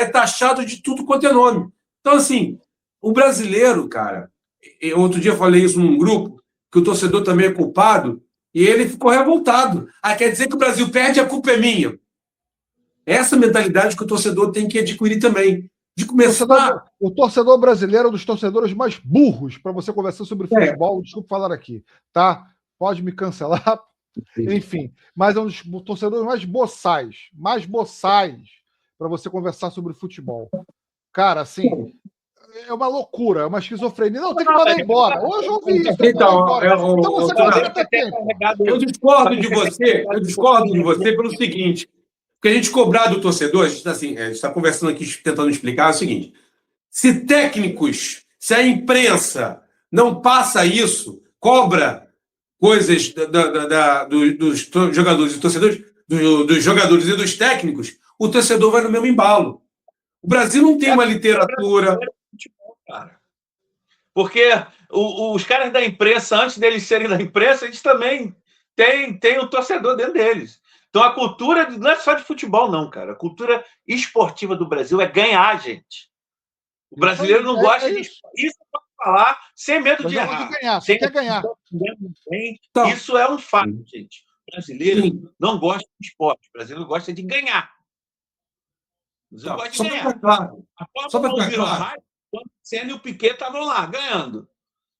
é taxado de tudo quanto é nome. Então, assim, o brasileiro, cara, outro dia eu falei isso num grupo, que o torcedor também é culpado, e ele ficou revoltado. Ah, quer dizer que o Brasil perde, a culpa é minha. Essa mentalidade que o torcedor tem que adquirir também. De começar. O torcedor brasileiro é um dos torcedores mais burros para você conversar sobre futebol. Desculpa falar aqui, tá? Pode me cancelar. Enfim, mas é um dos torcedores mais boçais para você conversar sobre futebol. Cara, assim, é uma loucura, é uma esquizofrenia. Não, tem que mandar embora. Hoje eu ouvi isso, tem que mandar embora. Então você vai até tempo. Eu discordo de você pelo seguinte, porque a gente cobrar do torcedor, a gente está conversando aqui, tentando explicar é o seguinte, se a imprensa não passa isso, cobra coisas dos jogadores e torcedores, dos jogadores e dos técnicos, o torcedor vai no mesmo embalo. O Brasil não tem uma literatura. Porque os caras da imprensa, antes deles serem da imprensa, eles também têm o torcedor dentro deles. Então a cultura não é só de futebol, não, cara. A cultura esportiva do Brasil é ganhar, gente. O brasileiro não gosta de isso. Isso pode falar sem medo de errar. Você quer ganhar. Então, isso é um fato, gente. O brasileiro não gosta de esporte. O brasileiro gosta de ganhar. O brasileiro gosta de ganhar. A Fórmula 1 virou hype quando o Senna e o Piquet estavam lá, ganhando.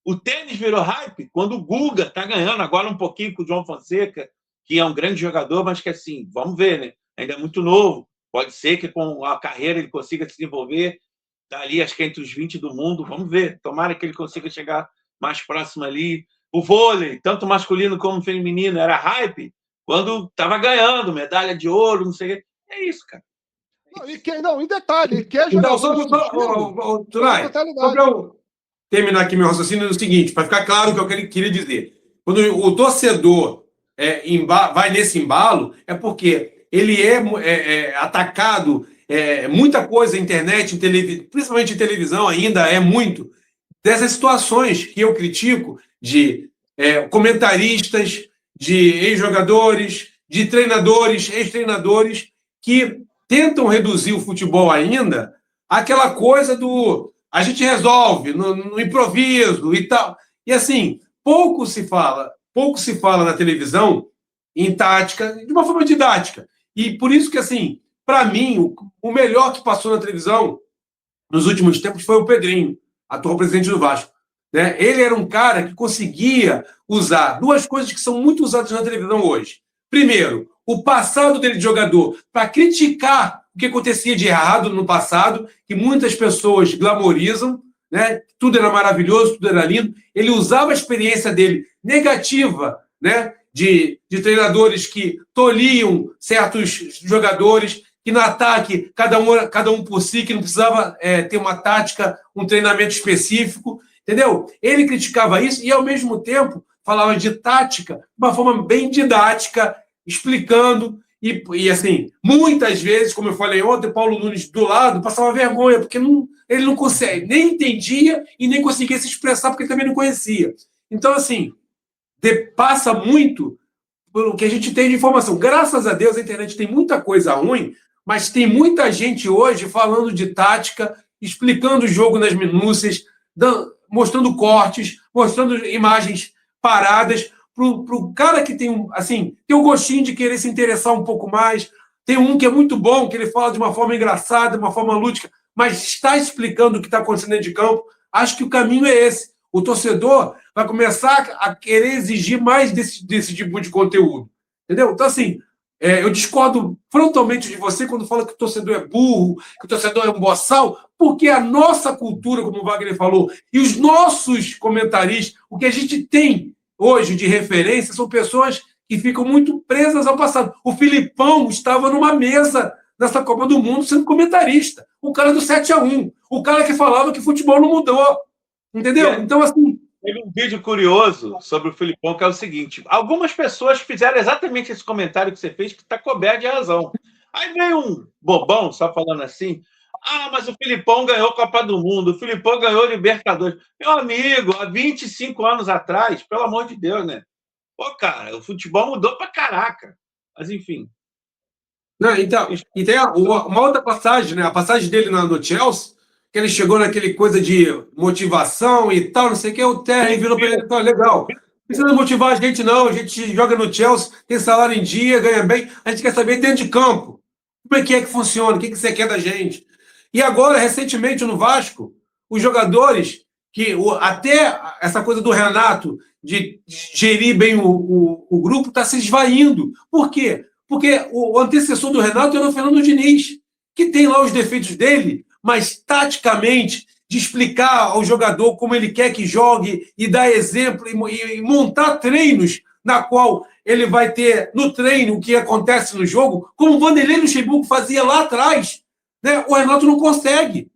O tênis virou hype quando o Guga está ganhando, agora um pouquinho com o João Fonseca, que é um grande jogador, mas que, assim, vamos ver, né? Ainda é muito novo. Pode ser que com a carreira ele consiga se desenvolver. Está ali, acho que entre os 20 do mundo. Vamos ver. Tomara que ele consiga chegar mais próximo ali. O vôlei, tanto masculino como feminino, era hype quando estava ganhando medalha de ouro, não sei o quê. É isso, cara. Não, em detalhe, quer jogar. Então, só para eu terminar aqui meu raciocínio, é o seguinte, para ficar claro o que eu queria dizer. Quando o torcedor vai nesse embalo, é porque ele é atacado, muita coisa, internet, principalmente em televisão ainda, é muito, dessas situações que eu critico de comentaristas, de ex-jogadores, de treinadores, ex-treinadores, que tentam reduzir o futebol ainda àquela coisa do a gente resolve no improviso e tal. E assim, pouco se fala na televisão em tática, de uma forma didática. E por isso que, assim, para mim, o melhor que passou na televisão nos últimos tempos foi o Pedrinho, atual presidente do Vasco. Né? Ele era um cara que conseguia usar duas coisas que são muito usadas na televisão hoje. Primeiro, o passado dele de jogador, para criticar o que acontecia de errado no passado, que muitas pessoas glamorizam, né? Tudo era maravilhoso, tudo era lindo. Ele usava a experiência dele negativa, né? de treinadores que tolhiam certos jogadores, que no ataque, cada um por si, que não precisava ter uma tática, um treinamento específico, entendeu? Ele criticava isso e, ao mesmo tempo, falava de tática de uma forma bem didática, explicando, e assim, muitas vezes, como eu falei ontem, Paulo Nunes do lado passava vergonha, porque ele não consegue, nem entendia e nem conseguia se expressar, porque ele também não conhecia. Então, assim, passa muito pelo que a gente tem de informação. Graças a Deus, a internet tem muita coisa ruim, mas tem muita gente hoje falando de tática, explicando o jogo nas minúcias, mostrando cortes, mostrando imagens paradas, para o cara que tem um gostinho de querer se interessar um pouco mais. Tem um que é muito bom, que ele fala de uma forma engraçada, de uma forma lúdica, mas está explicando o que está acontecendo dentro de campo. Acho que o caminho é esse. O torcedor vai começar a querer exigir mais desse tipo de conteúdo. Entendeu? Então, assim, eu discordo frontalmente de você quando fala que o torcedor é burro, que o torcedor é um boçal, porque a nossa cultura, como o Wagner falou, e os nossos comentaristas, o que a gente tem hoje de referência são pessoas que ficam muito presas ao passado. O Filipão estava numa mesa nessa Copa do Mundo sendo comentarista. O cara do 7-1. O cara que falava que futebol não mudou. Entendeu? Então, assim... Teve um vídeo curioso sobre o Filipão, que é o seguinte: algumas pessoas fizeram exatamente esse comentário que você fez, que está coberto de razão. Aí veio um bobão, só falando assim: mas o Filipão ganhou a Copa do Mundo, o Filipão ganhou Libertadores. Meu amigo, há 25 anos atrás, pelo amor de Deus, né? Pô, cara, o futebol mudou pra caraca. Mas, enfim. Não, então, e tem uma outra passagem, né? A passagem dele no Chelsea, que ele chegou naquele coisa de motivação e tal, não sei o que, o Terry virou para ele e falou: legal, não precisa motivar a gente, não. A gente joga no Chelsea, tem salário em dia, ganha bem. A gente quer saber dentro de campo. Como é que funciona? O que você quer da gente? E agora, recentemente, no Vasco, os jogadores, que até essa coisa do Renato de gerir bem o grupo, está se esvaindo. Por quê? Porque o antecessor do Renato era o Fernando Diniz, que tem lá os defeitos dele, mas taticamente, de explicar ao jogador como ele quer que jogue e dar exemplo e montar treinos na qual ele vai ter no treino o que acontece no jogo, como o Vanderlei Luxemburgo fazia lá atrás. Né? O Renato não consegue.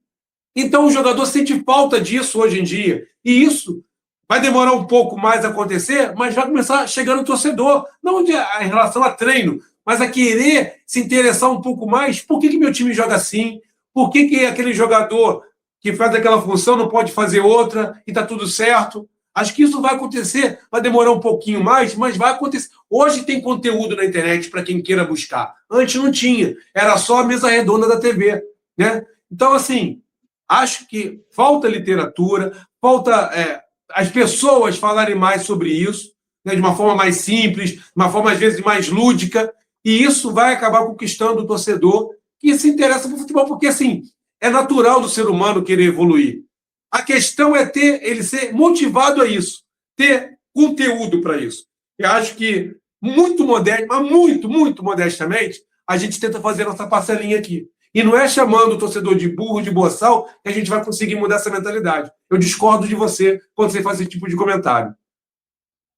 Então o jogador sente falta disso hoje em dia. E isso vai demorar um pouco mais a acontecer, mas vai começar a chegar no torcedor. Não em relação a treino, mas a querer se interessar um pouco mais. Por que meu time joga assim? Por que aquele jogador que faz aquela função não pode fazer outra e está tudo certo? Acho que isso vai acontecer, vai demorar um pouquinho mais, mas vai acontecer. Hoje tem conteúdo na internet para quem queira buscar. Antes não tinha, era só a mesa redonda da TV. Né? Então, assim, acho que falta literatura, falta as pessoas falarem mais sobre isso, né, de uma forma mais simples, de uma forma, às vezes, mais lúdica, e isso vai acabar conquistando o torcedor que se interessa por futebol, porque, assim, é natural do ser humano querer evoluir. A questão é ele ser motivado a isso, ter conteúdo para isso. Eu acho que, muito modesto, mas muito, muito modestamente, a gente tenta fazer nossa parcelinha aqui. E não é chamando o torcedor de burro, de boçal, que a gente vai conseguir mudar essa mentalidade. Eu discordo de você quando você faz esse tipo de comentário.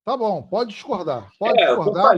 Tá bom, pode discordar. Pode discordar.